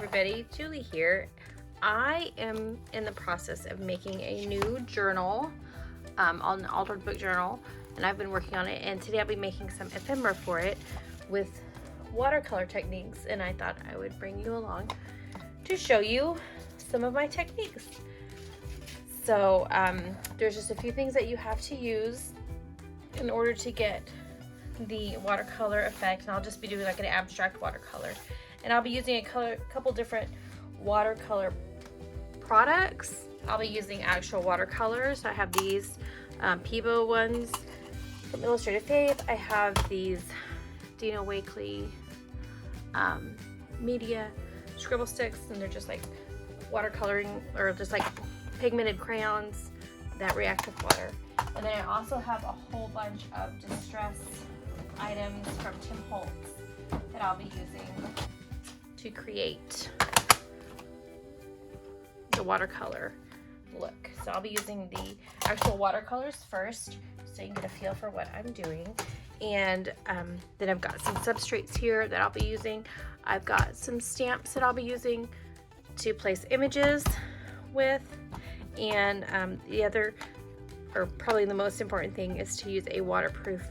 everybody, Julie here. I am in the process of making a new journal, an altered book journal, and I've been working on it, and today I'll be making some ephemera for it with watercolor techniques, and I thought I would bring you along to show you some of my techniques. So there's just a few things that you have to use in order to get the watercolor effect, and I'll just be doing like an abstract watercolor, and I'll be using a couple different watercolor products. I'll be using actual watercolors. I have these Peebo ones from Illustrated Faith. I have these Dina Wakley media scribble sticks, and they're just like watercoloring, or just like pigmented crayons that react with water. And then I also have a whole bunch of distress items from Tim Holtz that I'll be using to create the watercolor look. So I'll be using the actual watercolors first, so you can get a feel for what I'm doing. And then I've got some substrates here that I'll be using. I've got some stamps that I'll be using to place images with. And the other, or probably the most important thing, is to use a waterproof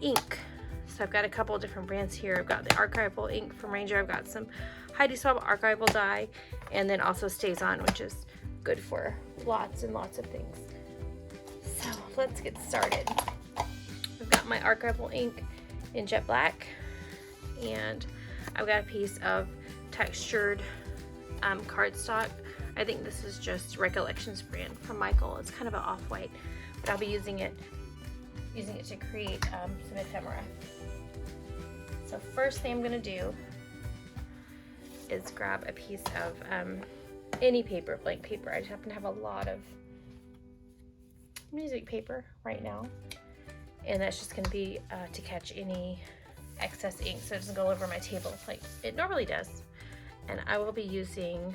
ink. So I've got a couple of different brands here. I've got the archival ink from Ranger. I've got some Heidi Swapp archival dye, and then also stays on, which is good for lots and lots of things. So let's get started. I've got my archival ink in jet black, and I've got a piece of textured cardstock. I think this is just Recollections brand from Michael. It's kind of an off-white, but I'll be using it to create some ephemera. So first thing I'm gonna do is grab a piece of any paper, blank paper. I just happen to have a lot of music paper right now, and that's just gonna be to catch any excess ink so it doesn't go all over my table like it normally does. And I will be using,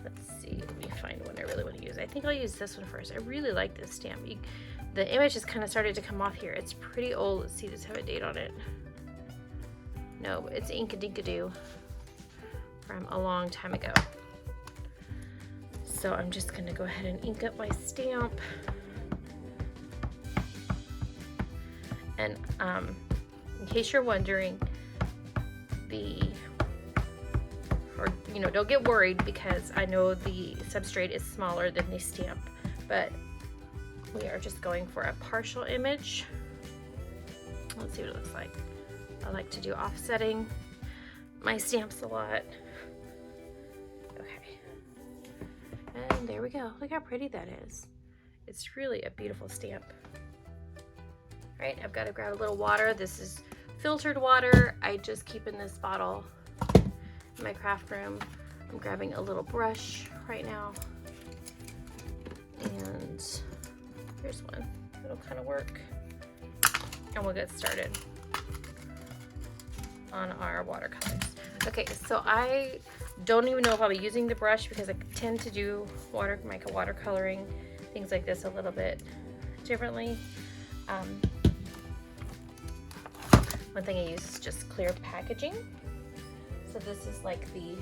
let's see, let me find one I really want to use. I think I'll use this one first. I really like this stamp. The image has kind of started to come off here. It's pretty old. Let's see, does it have a date on it? No, it's Ink-a-Dink-a-Doo from a long time ago. So I'm just gonna go ahead and ink up my stamp. And in case you're wondering, don't get worried, because I know the substrate is smaller than the stamp, but we are just going for a partial image. Let's see what it looks like. I like to do offsetting my stamps a lot. Okay, and there we go. Look how pretty that is. It's really a beautiful stamp. All right, I've got to grab a little water. This is filtered water. I just keep in this bottle in my craft room. I'm grabbing a little brush right now, and here's one. It'll kind of work, and we'll get started on our watercolors. Okay, so I don't even know if I'll be using the brush, because I tend to do watercoloring, things like this, a little bit differently. One thing I use is just clear packaging. So this is like the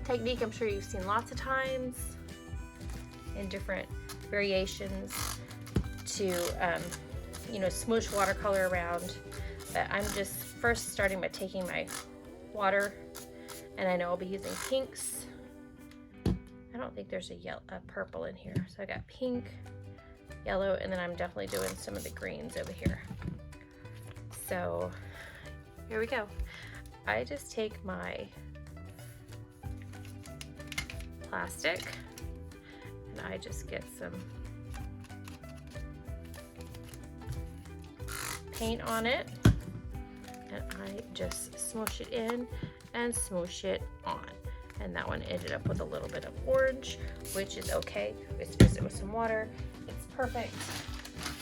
technique I'm sure you've seen lots of times in different variations to smoosh watercolor around. But I'm just first starting by taking my water, and I know I'll be using pinks. I don't think there's a purple in here. So I got pink, yellow, and then I'm definitely doing some of the greens over here. So here we go. I just take my plastic, and I just get some paint on it, and I just smoosh it in and smoosh it on. And that one ended up with a little bit of orange, which is okay. Just mix it with some water. It's perfect.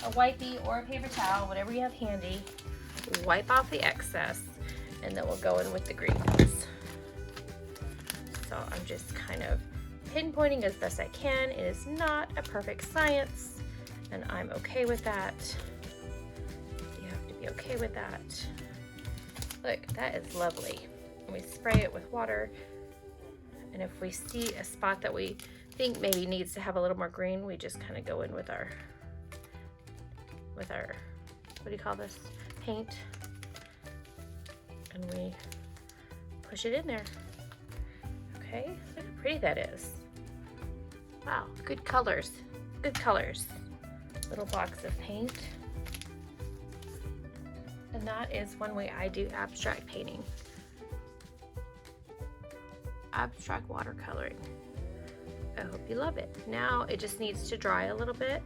A wipey or a paper towel, whatever you have handy, wipe off the excess, and then we'll go in with the greens. So I'm just kind of pinpointing as best I can. It is not a perfect science, and I'm okay with that. You have to be okay with that. Look, that is lovely. and we spray it with water. And if we see a spot that we think maybe needs to have a little more green, we just kind of go in with our, what do you call this? Paint. And we push it in there. Okay, look how pretty that is. Wow, good colors, good colors. Little box of paint. And that is one way I do abstract painting. Abstract watercoloring. I hope you love it. Now it just needs to dry a little bit.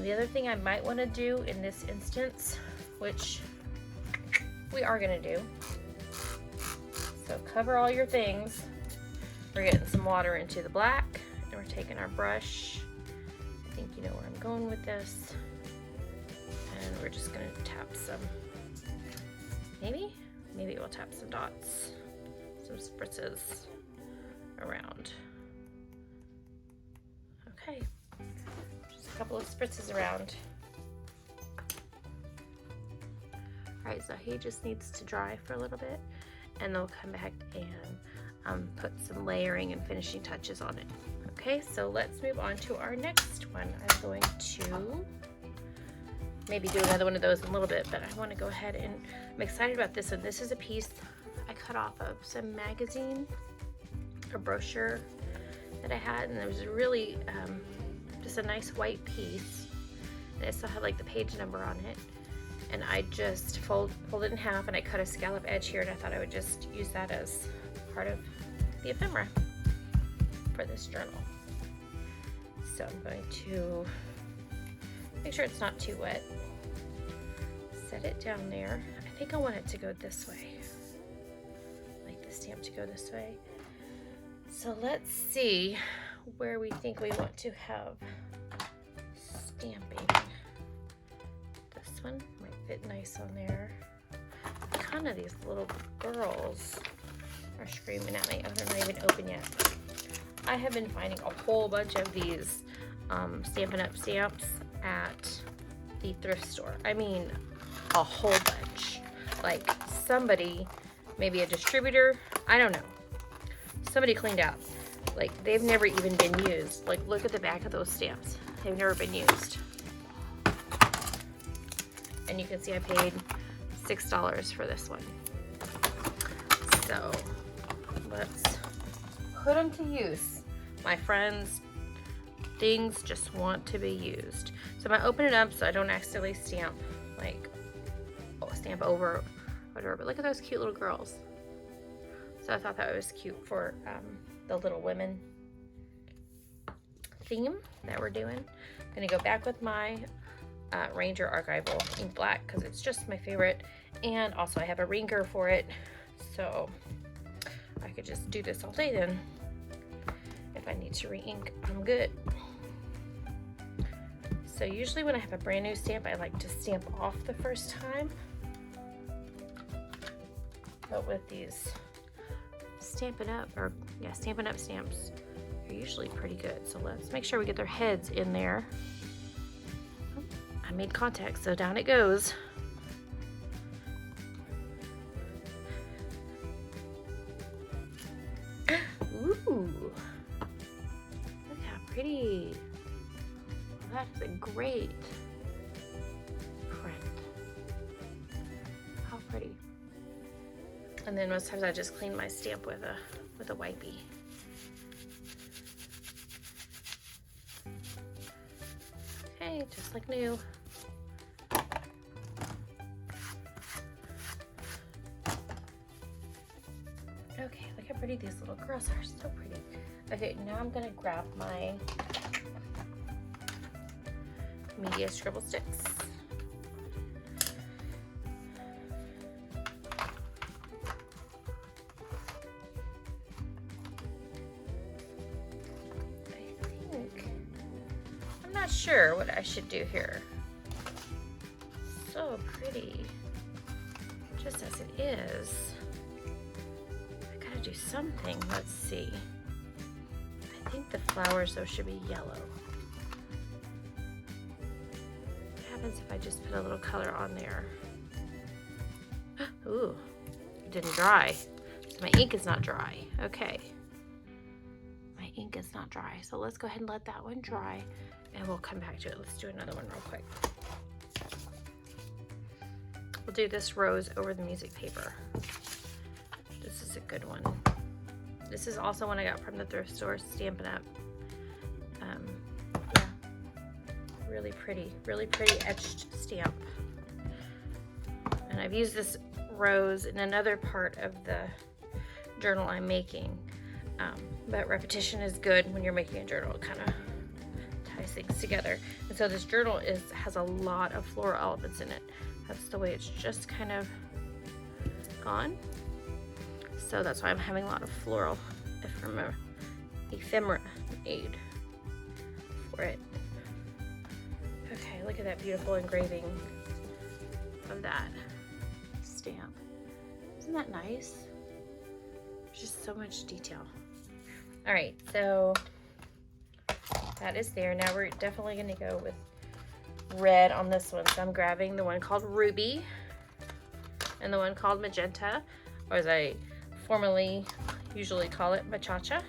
The other thing I might want to do in this instance, which we are going to do, so cover all your things. We're getting some water into the black, and we're taking our brush. I think you know where I'm going with this. And we're just going to tap some, maybe we'll tap some dots, some spritzes around. Okay, just a couple of spritzes around. All right, so he just needs to dry for a little bit, and then we'll come back and put some layering and finishing touches on it. Okay, so let's move on to our next one. I'm going to maybe do another one of those in a little bit, but I want to go ahead and I'm excited about this one. This is a piece I cut off of some magazine or brochure that I had, and there was really just a nice white piece, and it still had like the page number on it, and I just fold it in half, and I cut a scallop edge here, and I thought I would just use that as part of the ephemera for this journal. So I'm going to make sure it's not too wet. Set it down there. I think I want it to go this way. I like the stamp to go this way. So let's see where we think we want to have stamping. This one might fit nice on there. Kind of these little girls are screaming at me. Oh, they're not even open yet. I have been finding a whole bunch of these Stampin' Up! Stamps at the thrift store. I mean, a whole bunch. Like somebody, maybe a distributor, I don't know. Somebody cleaned out. Like they've never even been used. Like look at the back of those stamps. They've never been used. And you can see I paid $6 for this one. So let's put them to use. My friends, things just want to be used. So I'm gonna open it up so I don't accidentally stamp like, stamp over whatever. But look at those cute little girls. So I thought that was cute for the Little Women theme that we're doing. I'm gonna go back with my Ranger Archival ink black because it's just my favorite, and also I have a ringer for it, so I could just do this all day then. If I need to re-ink, I'm good. So usually when I have a brand new stamp, I like to stamp off the first time. But with these Stampin' Up! Stampin' Up! Stamps, they're usually pretty good. So let's make sure we get their heads in there. I made contact, so down it goes. Ooh, look how pretty. That's a great print. How pretty. And then most times I just clean my stamp with a wipey. Okay, just like new. Okay, look how pretty these little girls are. So pretty. Okay, now I'm gonna grab my media scribble sticks. I'm not sure what I should do here. So pretty, just as it is. I gotta do something. Let's see. I think the flowers though should be yellow. What happens if I just put a little color on there? Ooh, it didn't dry. So my ink is not dry. Okay. My ink is not dry. So let's go ahead and let that one dry and we'll come back to it. Let's do another one real quick. We'll do this rose over the music paper. This is a good one. This is also one I got from the thrift store, Stampin' Up. Yeah, really pretty etched stamp. And I've used this rose in another part of the journal I'm making. But repetition is good when you're making a journal. It kind of ties things together. And so this journal has a lot of floral elements in it. That's the way it's just kind of gone. So that's why I'm having a lot of floral ephemera made for it. Okay, look at that beautiful engraving of that stamp. Isn't that nice? There's just so much detail. All right, so that is there. Now we're definitely going to go with red on this one. So I'm grabbing the one called Ruby and the one called Magenta, or as I usually call it, Machacha.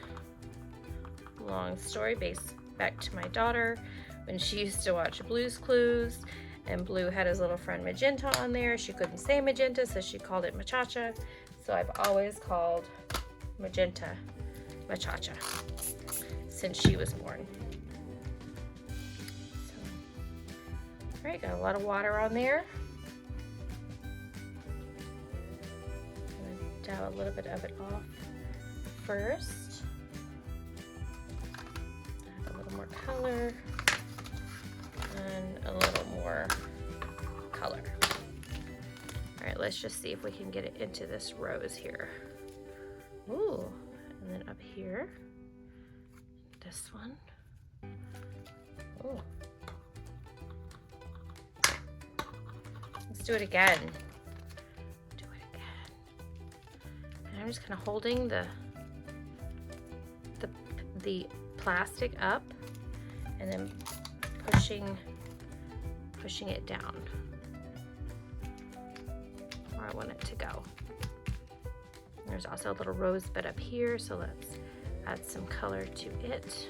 Long story based back to my daughter when she used to watch Blue's Clues, and Blue had his little friend Magenta on there. She couldn't say Magenta, so she called it Machacha. So I've always called Magenta Machacha since she was born. All right, got a lot of water on there. I'm gonna dab a little bit of it off first. Add a little more color and a little more color. All right, let's just see if we can get it into this rose here. Ooh, and then up here, this one. Ooh. Let's do it again. Do it again. And I'm just kind of holding the plastic up and then pushing it down where I want it to go. There's also a little rosebud up here, so let's add some color to it.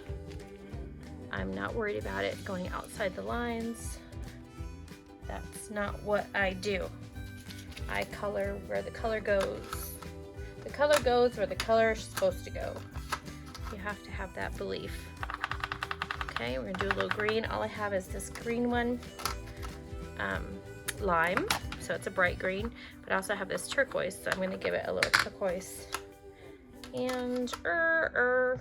I'm not worried about it going outside the lines. That's not what I do. I color where the color goes. The color goes where the color is supposed to go. You have to have that belief. Okay, we're gonna do a little green. All I have is this green one, lime, so it's a bright green, but I also have this turquoise, so I'm gonna give it a little turquoise. And I'm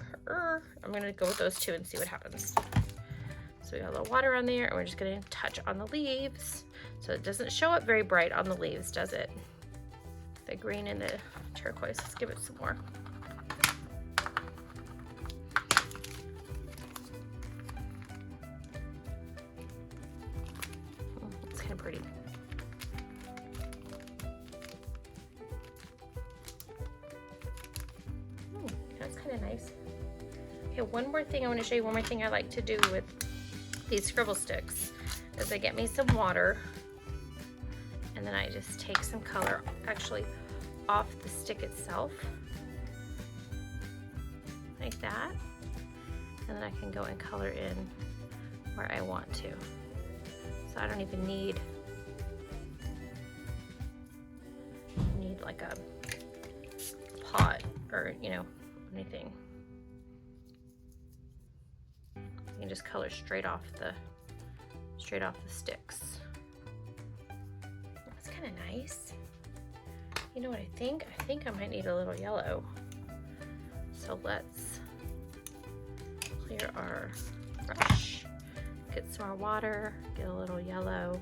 gonna go with those two and see what happens. So we got a little water on there, and we're just gonna touch on the leaves. So it doesn't show up very bright on the leaves, does it? The green and the turquoise. Let's give it some more. It's kind of pretty. That's kind of nice. Okay, one more thing I want to show you. One more thing I like to do with these scribble sticks is I get me some water, and then I just take some color actually off the stick itself, like that, and then I can go and color in where I want to. So I don't even need like a pot or anything. You can just color straight off the sticks. That's kind of nice. You know what I think? I think I might need a little yellow. So let's clear our brush, get some more water, get a little yellow.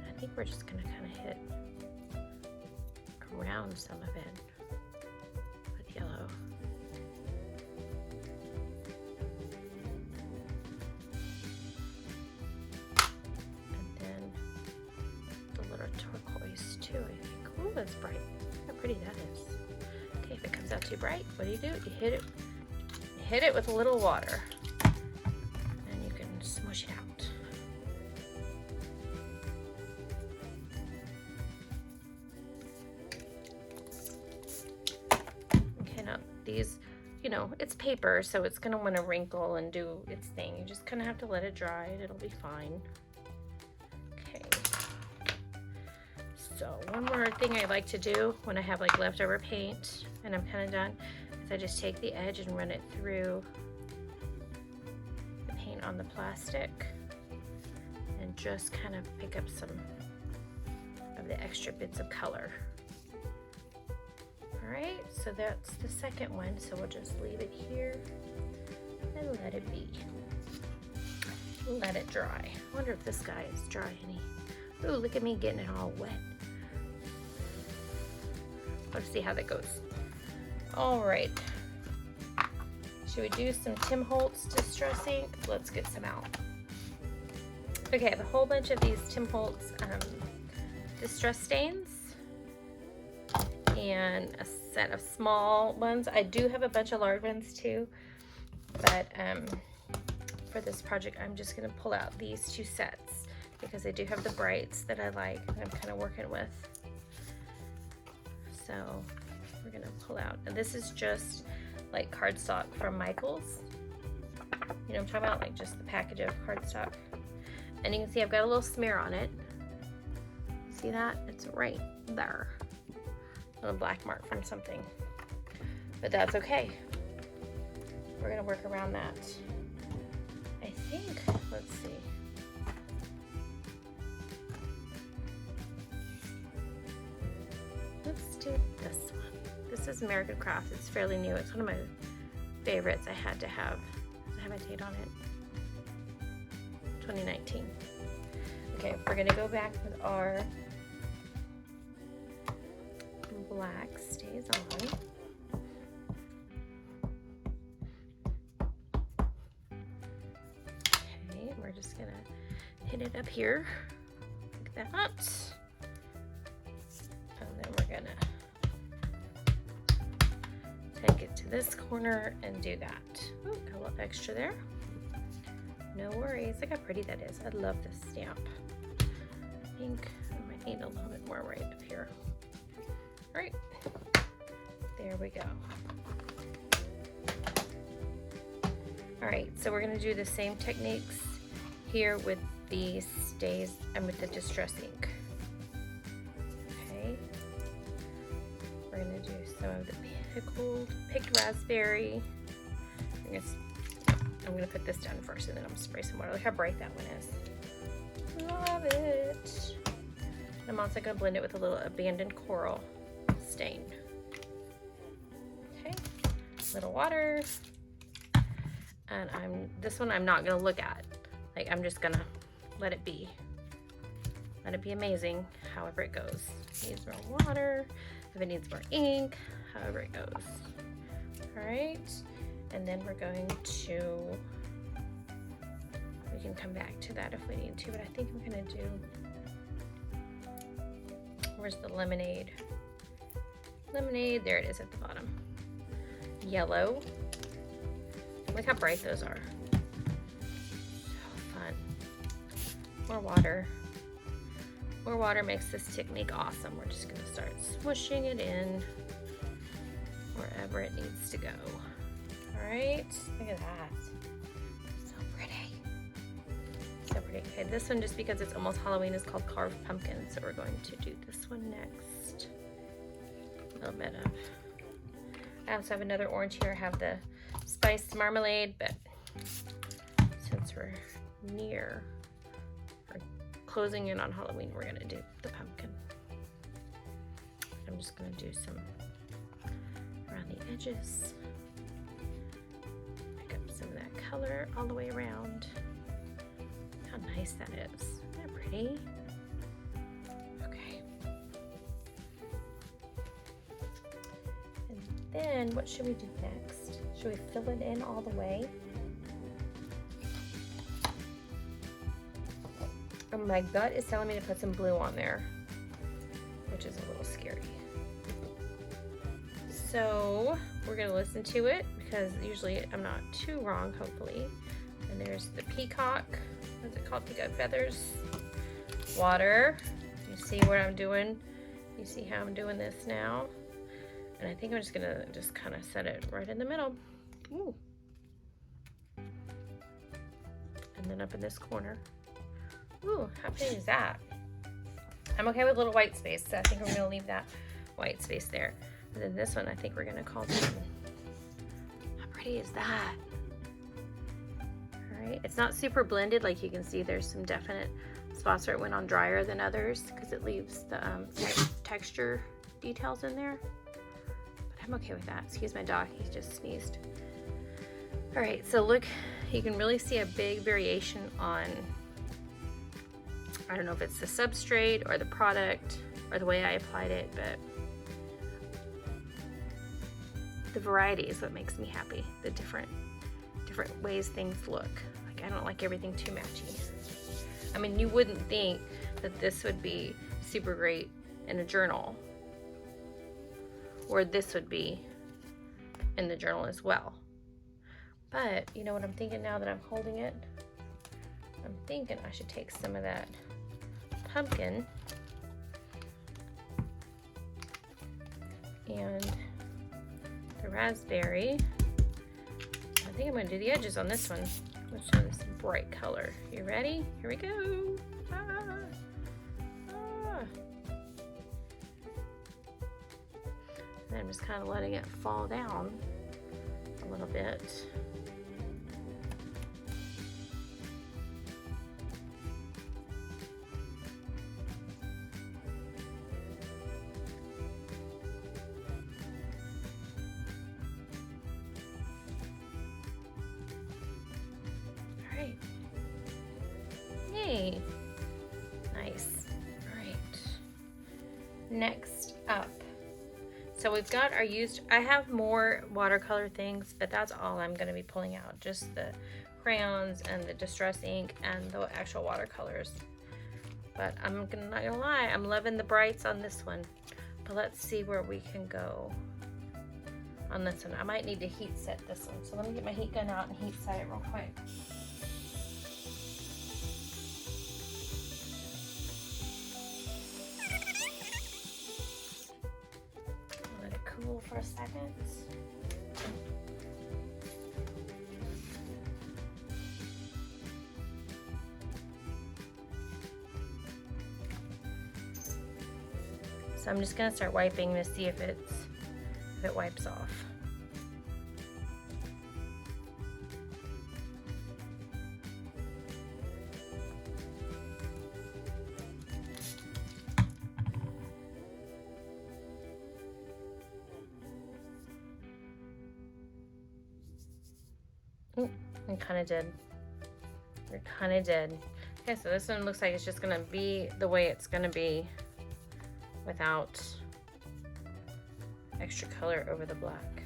I think we're just gonna kind of hit around some of it with yellow. And then the little turquoise too, I think. Ooh, that's bright. How pretty that is. Okay, if it comes out too bright, what do? You hit it with a little water, and you can smush it out. these, you know, it's paper, so it's gonna want to wrinkle and do its thing. You just kind of have to let it dry and it'll be fine. Okay. So one more thing I like to do when I have like leftover paint and I'm kind of done is I just take the edge and run it through the paint on the plastic and just kind of pick up some of the extra bits of color. All right, so that's the second one. So we'll just leave it here and let it be. Let it dry. I wonder if this guy is dry any. Ooh, look at me getting it all wet. Let's see how that goes. All right. Should we do some Tim Holtz Distress ink? Let's get some out. Okay, I have a whole bunch of these Tim Holtz Distress stains and a set of small ones. I do have a bunch of large ones too, but for this project, I'm just gonna pull out these two sets because I do have the brights that I like and I'm kind of working with. So we're gonna pull out, and this is just like cardstock from Michaels. You know what I'm talking about? Like just the package of cardstock. And you can see I've got a little smear on it. See that? It's right there. A black mark from something. But that's okay. We're gonna work around that. I think, let's see. Let's do this one. This is American Craft. It's fairly new. It's one of my favorites. I had to have. Does it have a date on it? 2019. Okay, we're gonna go back with our black stays on. Okay, we're just gonna hit it up here like that. And then we're gonna take it to this corner and do that. Ooh, got a little extra there. No worries. Look how pretty that is. I love this stamp. I think I might need a little bit more right up here. All right, there we go. All right, so we're gonna do the same techniques here with the stays and with the Distress ink. Okay, we're gonna do some of the picked raspberry. I'm gonna put this down first and then I'm gonna spray some water. Look how bright that one is. Love it. I'm also gonna blend it with a little abandoned coral stain. Okay, little water. And this one I'm not gonna look at. Like I'm just gonna let it be. Let it be amazing, however it goes. It needs more water, if it needs more ink, however it goes. All right. And then we're going to, we can come back to that if we need to, but I think I'm gonna do, where's the lemonade? Lemonade, there it is at the bottom. Yellow. Look how bright those are. So fun. More water. More water makes this technique awesome. We're just gonna start swooshing it in wherever it needs to go. All right, look at that. So pretty. So pretty. Okay, this one, just because it's almost Halloween, is called Carved Pumpkin. So we're going to do this one next. A little bit of, I also have another orange here. I have the spiced marmalade, but since we're near or closing in on Halloween, we're gonna do the pumpkin. I'm just gonna do some around the edges. Some of that color all the way around. How nice that is. Isn't that pretty? Okay. And then what should we do next? Should we fill it in all the way? And my gut is telling me to put some blue on there, which is a little scary. So we're gonna listen to it because usually I'm not too wrong, hopefully. And there's the peacock, what's it called? Peacock feathers. Water. You see what I'm doing? You see how I'm doing this now? And I think I'm just gonna kind of set it right in the middle. Ooh. And then up in this corner. Ooh, how pretty is that? I'm okay with a little white space, so I think we're gonna leave that white space there. And then this one, I think we're gonna call this one. How pretty is that? All right, it's not super blended. Like you can see, there's some definite spots where it went on drier than others because it leaves the texture details in there. But I'm okay with that. Excuse my dog, he just sneezed. All right, so look, you can really see a big variation on, I don't know if it's the substrate or the product or the way I applied it, but the variety is what makes me happy. The different ways things look. Like I don't like everything too matchy. I mean, you wouldn't think that this would be super great in a journal, or this would be in the journal as well. But you know what I'm thinking now that I'm holding it? I'm thinking I should take some of that pumpkin and the raspberry. I think I'm going to do the edges on this one. Let's show this bright color. You ready? Here we go. Ah. Ah. And I'm just kind of letting it fall down a little bit. Yay. Nice. All right. Next up. So we've got our used, I have more watercolor things, but that's all I'm going to be pulling out. Just the crayons and the distress ink and the actual watercolors. But I'm not gonna lie, I'm loving the brights on this one. But let's see where we can go on this one. I might need to heat set this one. So let me get my heat gun out and heat set it real quick. Let it cool for a second. So I'm just gonna start wiping to see if it wipes off. Ooh, it kind of did. It kind of did. Okay, so this one looks like it's just gonna be the way it's gonna be without extra color over the black.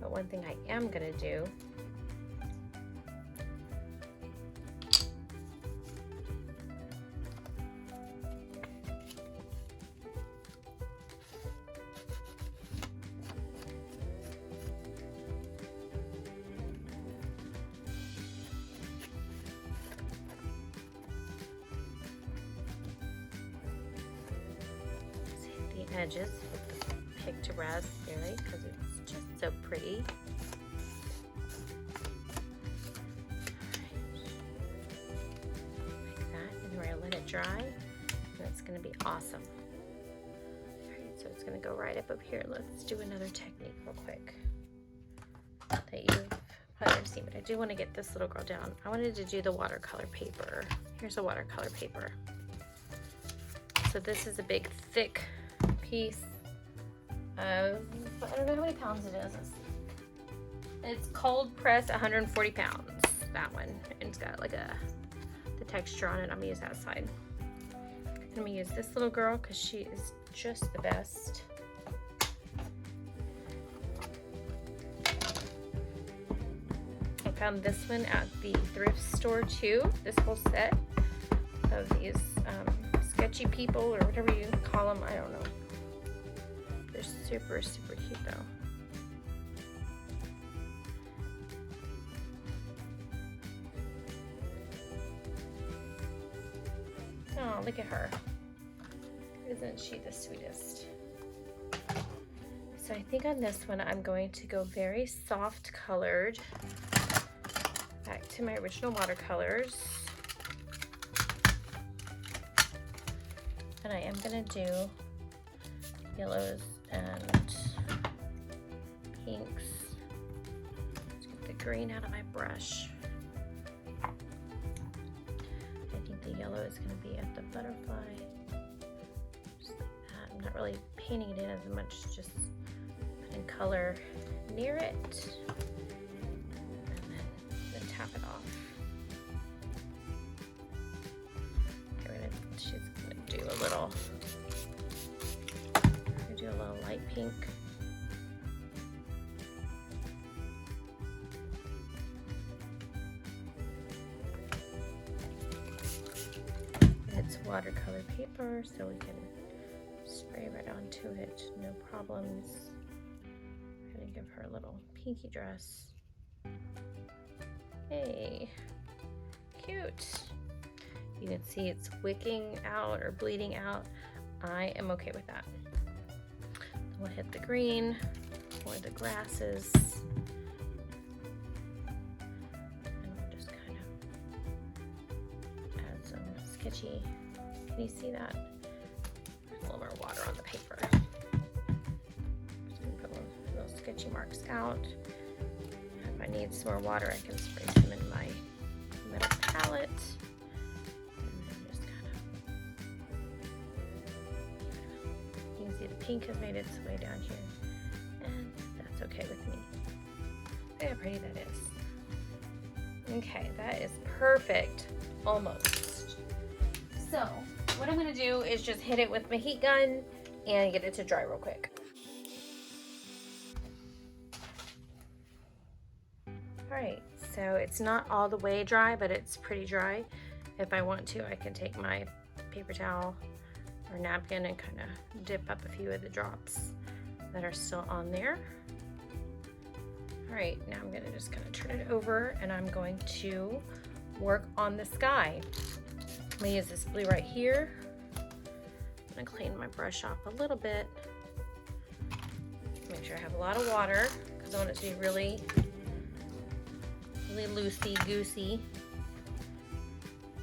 But one thing I am gonna do edges with the picked raspberry because it's just so pretty. Like that, and we're gonna let it dry, and it's gonna be awesome. Alright, so it's gonna go right up here. Let's do another technique real quick that you've probably never seen, but I do want to get this little girl down. I wanted to do the watercolor paper. Here's a watercolor paper. So this is a big, thick piece of, I don't know how many pounds it is. It's cold press 140 pounds, that one. And it's got like the texture on it. I'm gonna use that side. I'm gonna use this little girl because she is just the best. I found this one at the thrift store too, this whole set of these sketchy people or whatever you call them, I don't know. They're super, super cute though. Oh, look at her. Isn't she the sweetest? So I think on this one, I'm going to go very soft colored. Back to my original watercolors. And I am gonna do yellows and pinks. Let's get the green out of my brush. I think the yellow is gonna be at the butterfly. Just like that. I'm not really painting it in as much, just putting color near it. And then tap it off. She's gonna do a little light pink. It's watercolor paper, so we can spray right onto it, no problems. I'm gonna give her a little pinky dress. Hey, cute. You can see it's wicking out or bleeding out. I am okay with that. We'll hit the green or the grasses. And we'll just kind of add some sketchy. Can you see that? A little more water on the paper. Just gonna put little sketchy marks out. If I need some more water, I can spray some in my metal palette. The pink has made its way down here, and that's okay with me. Look how pretty that is. Okay, that is perfect, almost. So what I'm gonna do is just hit it with my heat gun and get it to dry real quick. All right, so it's not all the way dry, but it's pretty dry. If I want to, I can take my paper towel or napkin and kind of dip up a few of the drops that are still on there. All right, now I'm gonna just kind of turn it over and I'm going to work on the sky. I'm gonna use this blue right here. I'm gonna clean my brush off a little bit. Make sure I have a lot of water because I want it to be really loosey-goosey.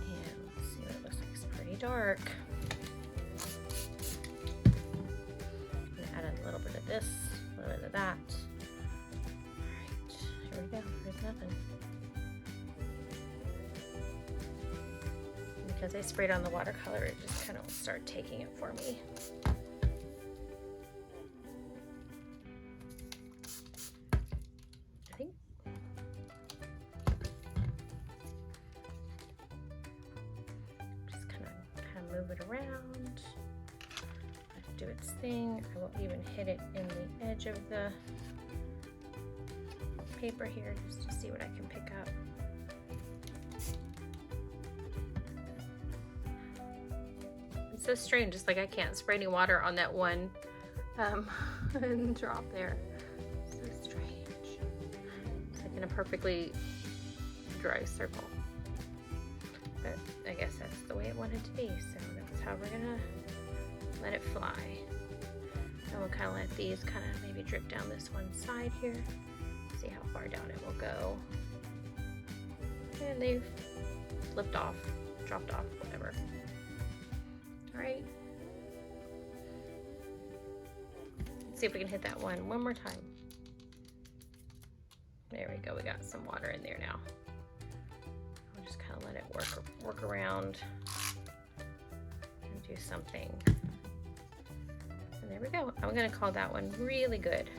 And let's see what it looks like. It's pretty dark. This, a little bit of that. All right, here we go. There's nothing. Because I sprayed on the watercolor, it just kind of will start taking it for me. I think. Just kind of move it around. Do its thing. I will even hit it in the edge of the paper here just to see what I can pick up. It's so strange, just like I can't spray any water on that one drop there. So strange. It's like in a perfectly dry circle. But I guess that's the way it wanted to be, so that's how we're gonna let it fly. And we'll kind of let these kind of maybe drip down this one side here. See how far down it will go. And they've flipped off, dropped off, whatever. All right. Let's see if we can hit that one more time. There we go, we got some water in there now. I'll just kind of let it work around and do something. There we go. I'm gonna call that one really good.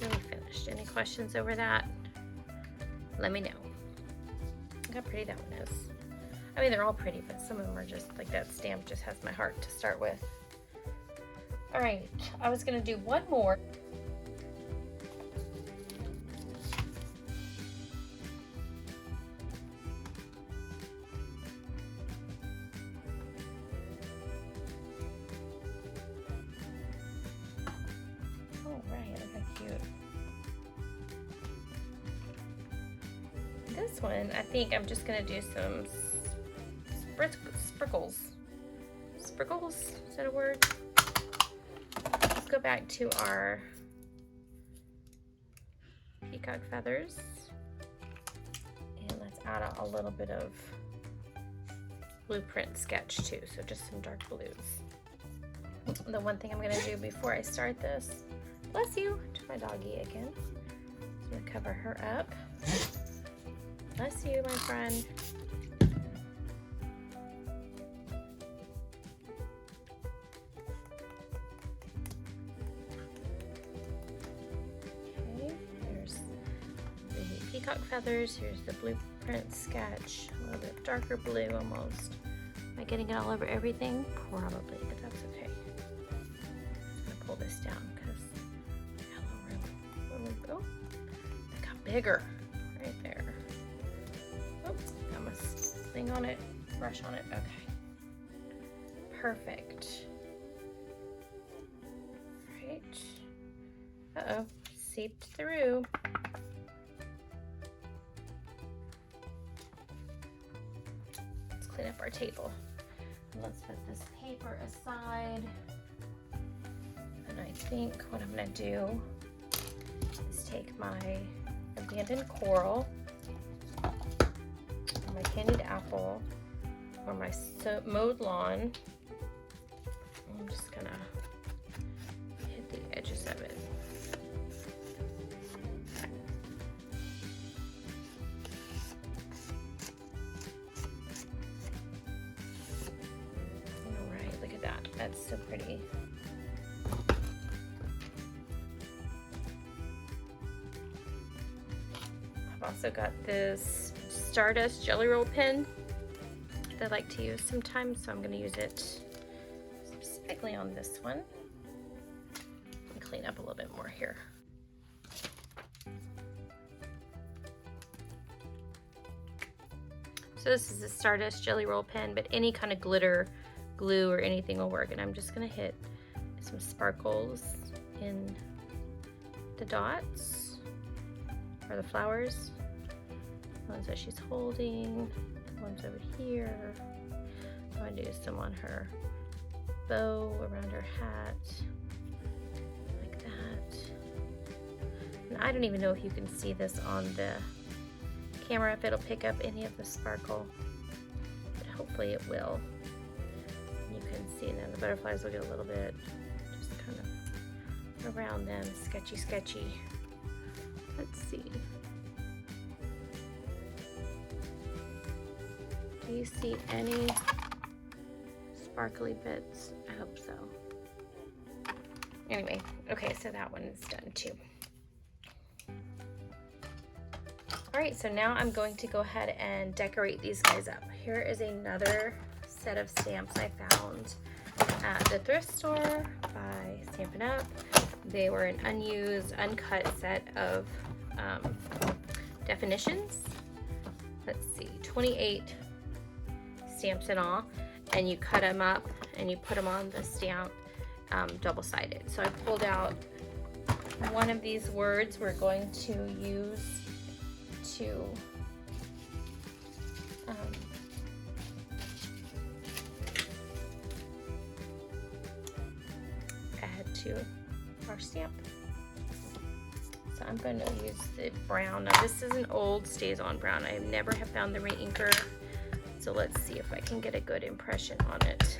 Really finished. Any questions over that? Let me know. Look how pretty that one is. I mean, they're all pretty, but some of them are just like that stamp just has my heart to start with. All right, I was gonna do one more. This one, I think I'm just gonna do some sprinkles. Sprinkles? Is that a word? go back to our peacock feathers and let's add a little bit of blueprint sketch too, so just some dark blues. The one thing I'm going to do before I start this, bless you, to my doggy again. I'm going to cover her up. Bless you, my friend. Okay, there's the peacock feathers. Here's the blueprint sketch. A little bit darker blue almost. Am I getting it all over everything? Probably, but that's okay. I'm going to pull this down because I got a little room. Where we go? They got bigger right there. Oops, got my thing on it, brush on it. Okay. Perfect. Right. Uh-oh, seeped through. Let's clean up our table. Let's put this paper aside. And I think what I'm gonna do is take my abandoned coral, or my candied apple, or my mowed lawn. I'm just gonna hit the edges of it. All right, look at that. That's so pretty. I've also got this Stardust Jelly Roll pen that I like to use sometimes, so I'm going to use it specifically on this one. And clean up a little bit more here. So this is a Stardust Jelly Roll pen, but any kind of glitter, glue, or anything will work. And I'm just going to hit some sparkles in the dots, or the flowers. The ones that she's holding, the ones over here. I'm going to do some on her bow, around her hat, like that. And I don't even know if you can see this on the camera, if it'll pick up any of the sparkle, but hopefully it will. You can see, and then the butterflies will get a little bit just kind of around them, sketchy. Let's see. Do you see any sparkly bits? I hope so. Anyway, okay, so that one is done too. All right, so now I'm going to go ahead and decorate these guys up. Here is another set of stamps I found at the thrift store by Stampin' Up. They were an unused, uncut set of definitions. Let's see, 28 stamps in all, and you cut them up and you put them on the stamp double-sided. So I pulled out one of these words we're going to use to add to our stamp. So I'm going to use the brown. Now this is an old Stays On brown. I never have found the right inker. So let's see if I can get a good impression on it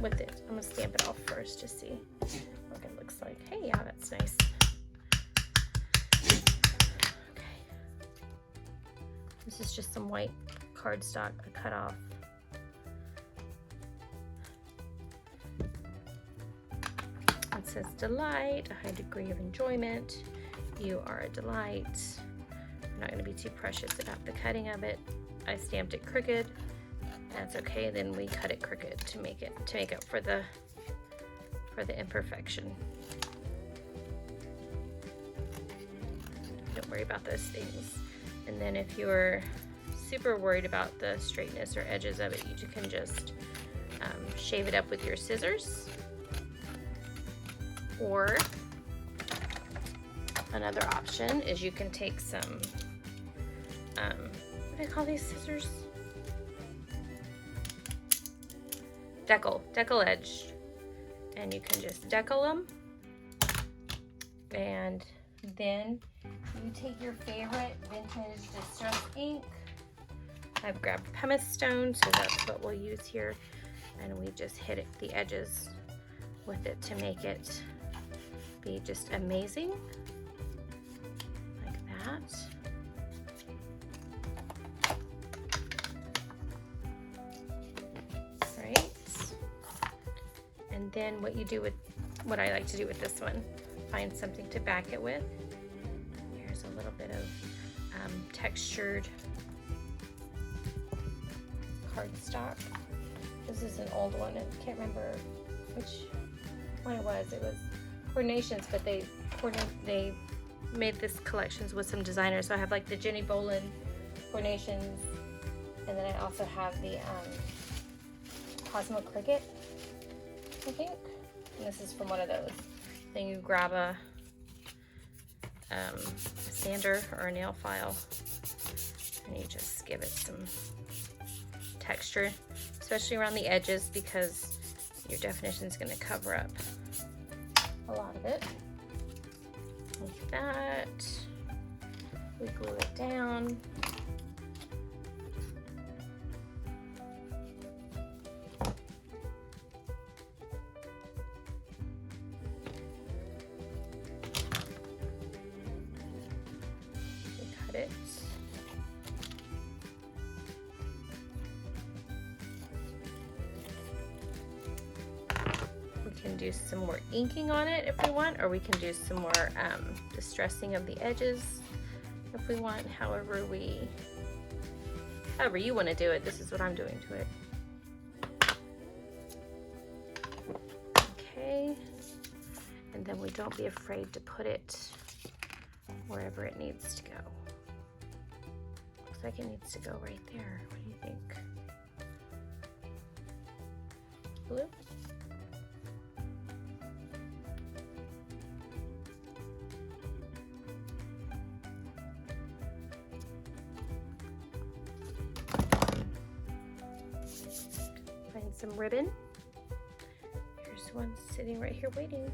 with it. I'm gonna stamp it off first to see what it looks like. Hey, yeah, that's nice. Okay. This is just some white cardstock I cut off. It says delight, a high degree of enjoyment. You are a delight. I'm not gonna be too precious about the cutting of it. I stamped it crooked. That's okay, then we cut it crooked to make up for the imperfection. Don't worry about those things. And then if you're super worried about the straightness or edges of it, you can just shave it up with your scissors. Or another option is you can take some, what do I call these scissors? Decal edge, and you can just decal them And then you take your favorite vintage distress ink. I've grabbed pumice stone, so that's what we'll use here. And we just hit it, the edges with it to make it be just amazing, like that. Right. And then what you do with, what I like to do with this one, find something to back it with. Here's a little bit of textured cardstock. This is an old one. I can't remember which one it was. It was Coordinations, but they made this collections with some designers. So I have like the Jenny Bolin Coordinations, and then I also have the Cosmo Cricket, I think. And this is from one of those. Then you grab a sander or a nail file, and you just give it some texture, especially around the edges, because your definition is going to cover up a lot of it. Like that. We glue it down. We cut it. Can do some more inking on it if we want, or we can do some more distressing of the edges if we want. However you want to do it, this is what I'm doing to it. Okay, and then we don't be afraid to put it wherever it needs to go. Looks like it needs to go right there. What do you think? Blue? Some ribbon. Here's one sitting right here waiting.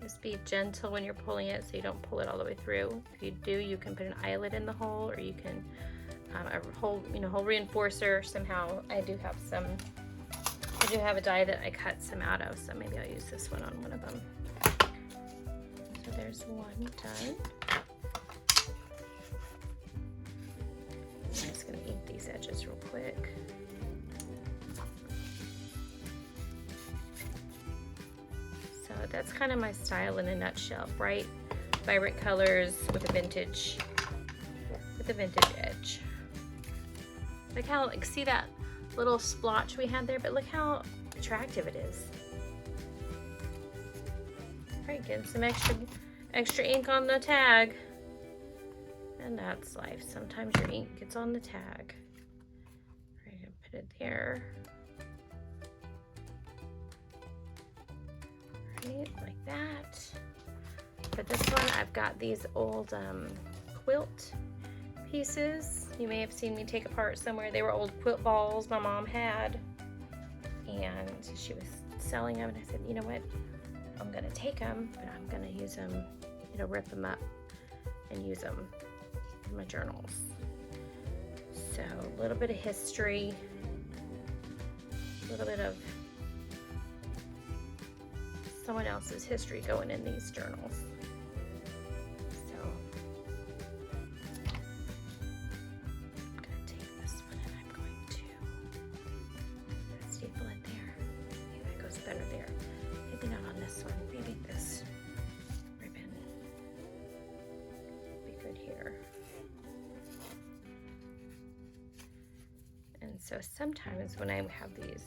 Just be gentle when you're pulling it so you don't pull it all the way through. If you do, you can put an eyelet in the hole, or you can a hole reinforcer somehow. I do have a die that I cut some out of, so maybe I'll use this one on one of them. So there's one done. I'm just gonna ink these edges real quick. That's kind of my style in a nutshell. Bright, vibrant colors with a vintage edge. Look how, like, see that little splotch we had there, but look how attractive it is. All right, getting some extra ink on the tag. And that's life. Sometimes your ink gets on the tag. All right, I'll put it there. Like that. For this one, I've got these old quilt pieces. You may have seen me take apart somewhere. They were old quilt balls my mom had, and she was selling them, and I said, you know what, I'm gonna take them, but I'm gonna use them, rip them up and use them in my journals. So a little bit of history, a little bit of someone else's history going in these journals. So I'm going to take this one and I'm going to staple it there. Maybe that goes better there. Maybe not on this one. Maybe this ribbon would be good here. so sometimes when I have these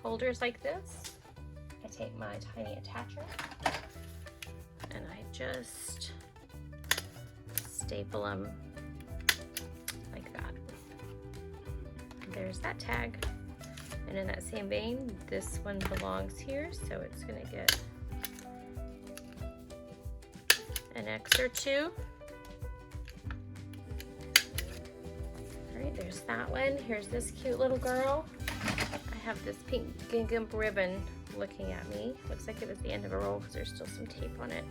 holders like this, I take my tiny attacher and I just staple them like that. There's that tag. And in that same vein, this one belongs here, so it's gonna get an X or two. All right, there's that one. Here's this cute little girl. I have this pink gingham ribbon looking at me. Looks like it was the end of a roll because there's still some tape on it.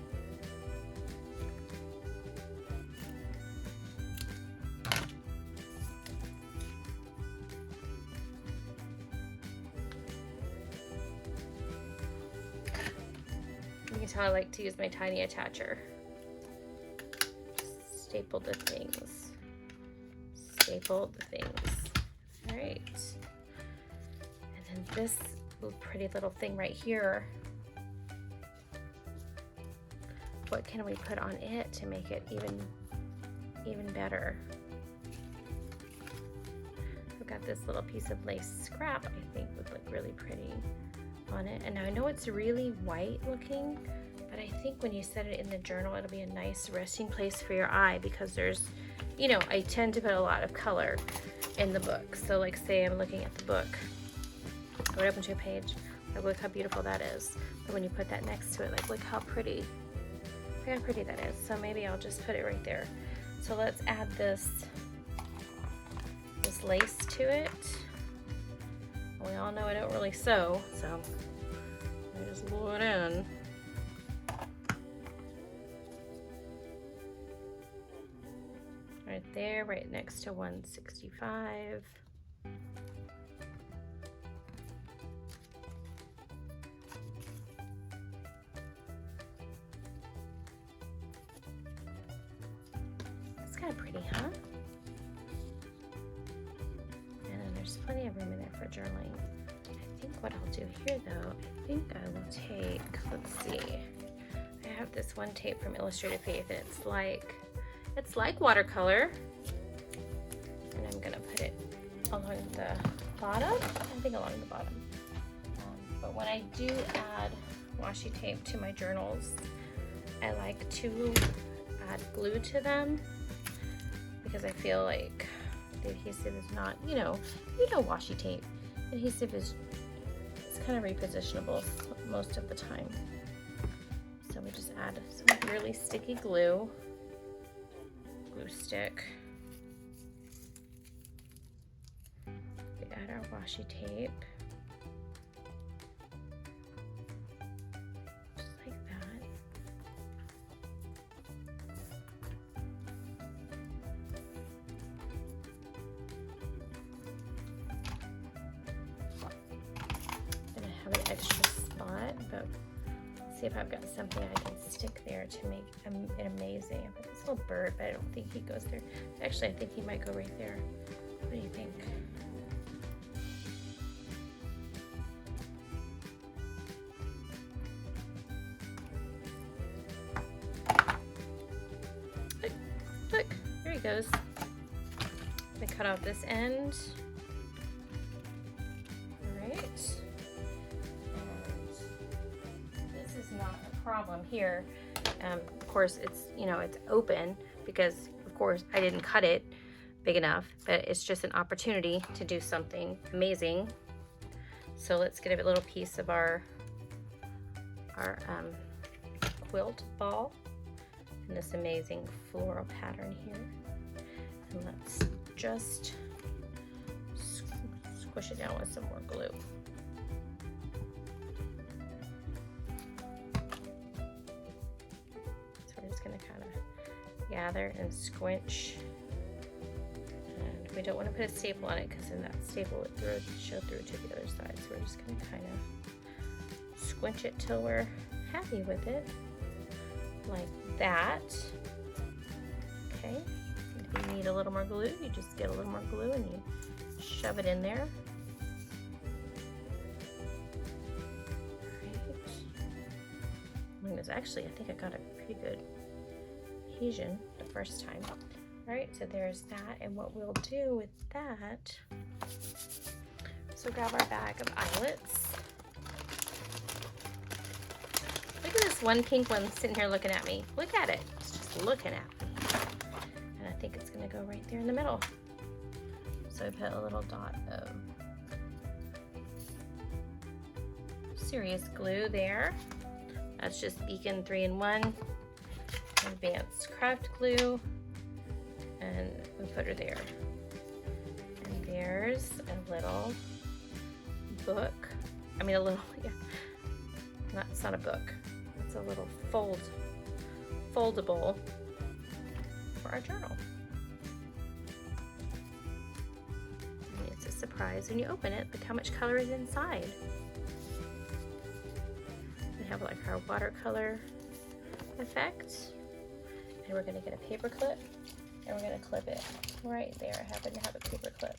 You can tell I like to use my tiny attacher. Staple the things. Staple the things. All right. And then this pretty little thing right here. What can we put on it to make it even better? I've got this little piece of lace scrap I think would look really pretty on it. And I know it's really white looking, but I think when you set it in the journal, it'll be a nice resting place for your eye because there's, you know, I tend to put a lot of color in the book. So like say I'm looking at the book, I would open to a page, like look how beautiful that is. But when you put that next to it, like look how pretty that is. So maybe I'll just put it right there. So let's add this lace to it. We all know I don't really sew, so I just glue it in. Right there, right next to 165. It's kind of pretty, huh? And then there's plenty of room in there for journaling. I think what I'll do here though, I think I will take, let's see, I have this one tape from Illustrated Faith and it's like watercolor, and I'm gonna put it along the bottom, I think along the bottom. But when I do add washi tape to my journals, I like to add glue to them because I feel like the adhesive is not, you know washi tape. Adhesive it's kind of repositionable most of the time. So we just add some really sticky glue stick. We add our washi tape. Just like that. And I have an extra spot, but let's see if I've got something I can stick there to make it amazing. I've got this little bird, but I don't think he goes there. Actually, I think he might go right there. What do you think? Look, there he goes. I'm gonna cut off this end. All right. Not a problem here. Of course it's open because of course I didn't cut it big enough, but it's just an opportunity to do something amazing. So let's get a little piece of our quilt ball in this amazing floral pattern here, and let's just squish it down with some more glue. Gonna kind of gather and squinch, and we don't want to put a staple on it because then that staple would show through to the other side, so we're just going to kind of squinch it till we're happy with it, like that. Okay, if you need a little more glue, you just get a little more glue and you shove it in there. Alright. Actually, I think I got a pretty good adhesion the first time. All right, so there's that. And what we'll do with that, so grab our bag of eyelets. Look at this one pink one sitting here looking at me. Look at it. It's just looking at me. And I think it's going to go right there in the middle. So I put a little dot of serious glue there. That's just Beacon 3-in-1 advanced craft glue. And we put her there. And there's a little book. I mean, a little, yeah. It's not a book. It's a little foldable for our journal. And it's a surprise when you open it. Look how much color is inside. We have like our watercolor effect. And we're gonna get a paper clip and we're gonna clip it right there. I happen to have a paper clip,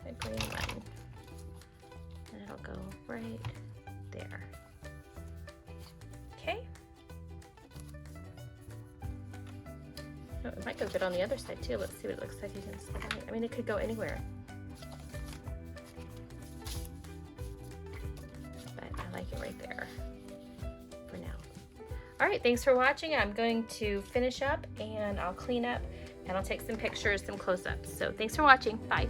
a green one. And it'll go right there. Okay. Oh, it might go good on the other side too. Let's see what it looks like against the light. I mean, it could go anywhere. But I like it right there for now. All right, thanks for watching. I'm going to finish up and I'll clean up and I'll take some pictures, some close-ups. So thanks for watching. Bye.